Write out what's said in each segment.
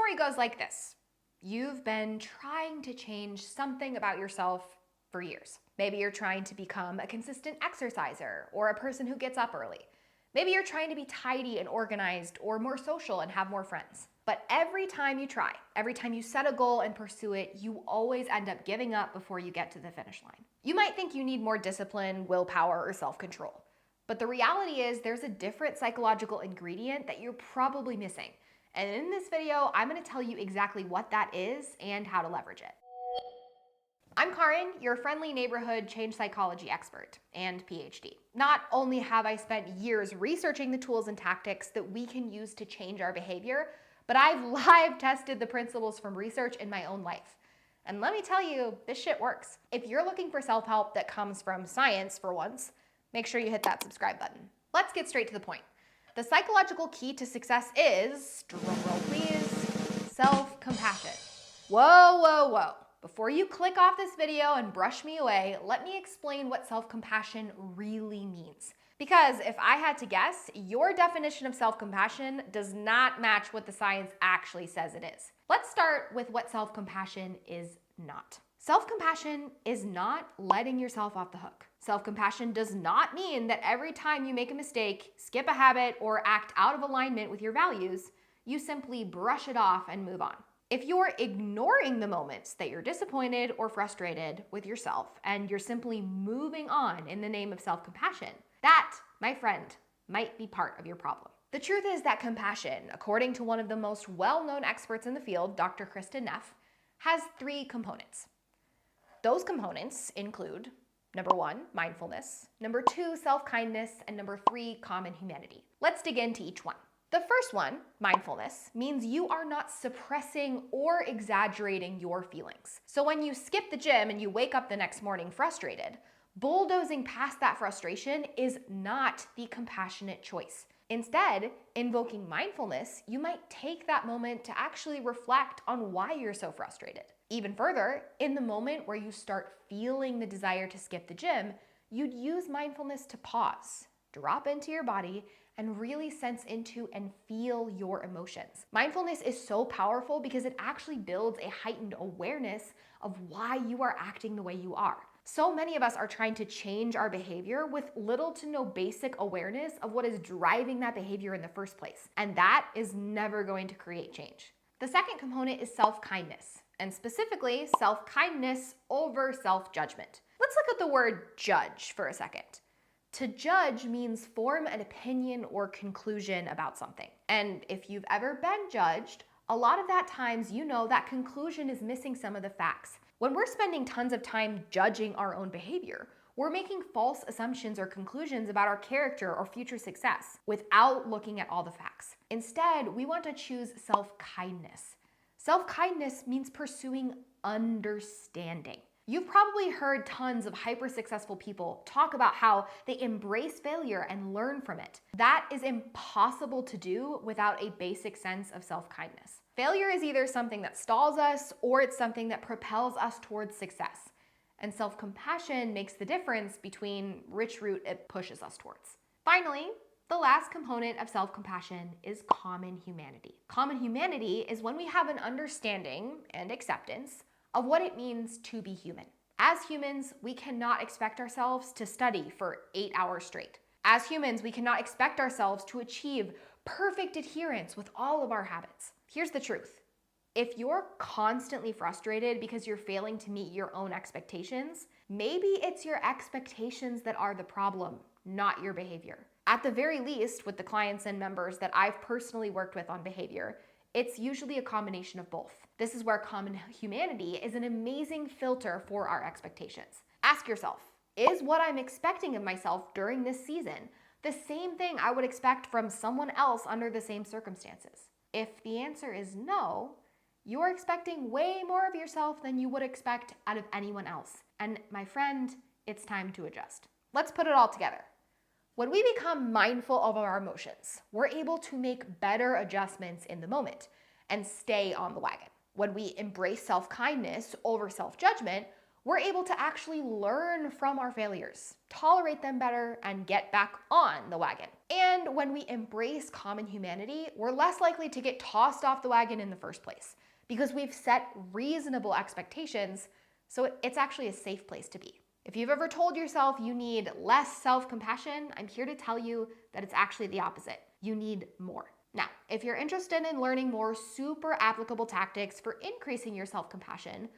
story goes like this. You've been trying to change something about yourself for years. Maybe you're trying to become a consistent exerciser or a person who gets up early. Maybe you're trying to be tidy and organized or more social and have more friends. But every time you try, every time you set a goal and pursue it, you always end up giving up before you get to the finish line. You might think you need more discipline, willpower, or self-control. But the reality is there's a different psychological ingredient that you're probably missing. And in this video, I'm going to tell you exactly what that is and how to leverage it. I'm Karin, your friendly neighborhood change psychology expert and PhD. Not only have I spent years researching the tools and tactics that we can use to change our behavior, but I've live tested the principles from research in my own life. And let me tell you, this shit works. If you're looking for self-help that comes from science for once, make sure you hit that subscribe button. Let's get straight to the point. The psychological key to success is, drumroll please, self-compassion. Whoa, whoa, whoa. Before you click off this video and brush me away, let me explain what self-compassion really means. Because if I had to guess, your definition of self-compassion does not match what the science actually says it is. Let's start with what self-compassion is not. Self-compassion is not letting yourself off the hook. Self-compassion does not mean that every time you make a mistake, skip a habit, or act out of alignment with your values, you simply brush it off and move on. If you're ignoring the moments that you're disappointed or frustrated with yourself and you're simply moving on in the name of self-compassion, that, my friend, might be part of your problem. The truth is that compassion, according to one of the most well-known experts in the field, Dr. Kristen Neff, has 3 components. Those components include, number 1, mindfulness, number 2, self-kindness, and number 3, common humanity. Let's dig into each one. The first one, mindfulness, means you are not suppressing or exaggerating your feelings. So when you skip the gym and you wake up the next morning frustrated, bulldozing past that frustration is not the compassionate choice. Instead, invoking mindfulness, you might take that moment to actually reflect on why you're so frustrated. Even further, in the moment where you start feeling the desire to skip the gym, you'd use mindfulness to pause, drop into your body, and really sense into and feel your emotions. Mindfulness is so powerful because it actually builds a heightened awareness of why you are acting the way you are. So many of us are trying to change our behavior with little to no basic awareness of what is driving that behavior in the first place. And that is never going to create change. The second component is self-kindness, and specifically self-kindness over self-judgment. Let's look at the word judge for a second. To judge means form an opinion or conclusion about something. And if you've ever been judged, a lot of that times you know that conclusion is missing some of the facts. When we're spending tons of time judging our own behavior, we're making false assumptions or conclusions about our character or future success without looking at all the facts. Instead, we want to choose self-kindness. Self-kindness means pursuing understanding. You've probably heard tons of hyper-successful people talk about how they embrace failure and learn from it. That is impossible to do without a basic sense of self-kindness. Failure is either something that stalls us or it's something that propels us towards success. And self-compassion makes the difference between which route it pushes us towards. Finally, the last component of self-compassion is common humanity. Common humanity is when we have an understanding and acceptance of what it means to be human. As humans, we cannot expect ourselves to study for 8 hours straight. As humans, we cannot expect ourselves to achieve perfect adherence with all of our habits. Here's the truth. If you're constantly frustrated because you're failing to meet your own expectations, maybe it's your expectations that are the problem, not your behavior. At the very least, with the clients and members that I've personally worked with on behavior, it's usually a combination of both. This is where common humanity is an amazing filter for our expectations. Ask yourself, is what I'm expecting of myself during this season the same thing I would expect from someone else under the same circumstances? If the answer is no, you're expecting way more of yourself than you would expect out of anyone else. And my friend, it's time to adjust. Let's put it all together. When we become mindful of our emotions, we're able to make better adjustments in the moment and stay on the wagon. When we embrace self-kindness over self-judgment, we're able to actually learn from our failures, tolerate them better, and get back on the wagon. And when we embrace common humanity, we're less likely to get tossed off the wagon in the first place because we've set reasonable expectations, so it's actually a safe place to be. If you've ever told yourself you need less self-compassion, I'm here to tell you that it's actually the opposite. You need more. Now, if you're interested in learning more super applicable tactics for increasing your self-compassion,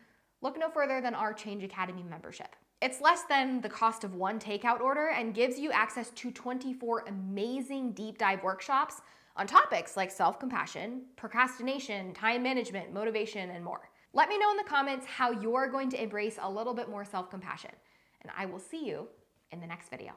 look no further than our Change Academy membership. It's less than the cost of one takeout order and gives you access to 24 amazing deep dive workshops on topics like self-compassion, procrastination, time management, motivation, and more. Let me know in the comments how you're going to embrace a little bit more self-compassion, and I will see you in the next video.